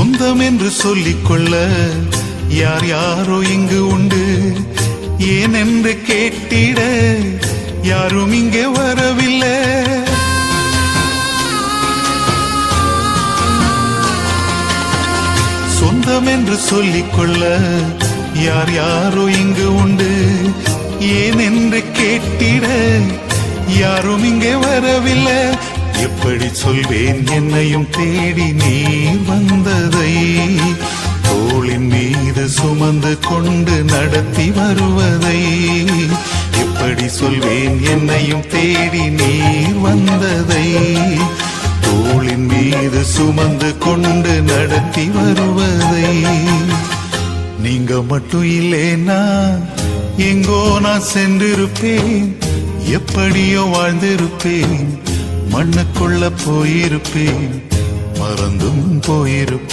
சொந்தம் என்று சொல்லிக்கொள்ள யார் யாரோ இங்கு உண்டு, ஏன் என்று கேட்டிட யாரும் இங்கே வரவில்லை. சொந்தம் என்று சொல்லிக்கொள்ள யார் யாரோ இங்கு உண்டு, ஏன் என்று கேட்டிட யாரும் இங்கே வரவில்லை. எப்படி சொல்வேன் என்னையும் தேடி நீ வந்ததை, தோளின் மீது சுமந்து கொண்டு நடத்தி வருவதை. எப்படி சொல்வேன் என்னையும் தேடி நீ வந்ததை, தோளின் மீது சுமந்து கொண்டு நடத்தி வருவதை. நீங்க மட்டும் இல்லேனா எங்கோ நான் சென்றிருப்பேன், எப்படியோ வாழ்ந்திருப்பேன், மண்ணுக்குள்ள போயிருப்பேன், மறந்தும் போயிருப்பேன்.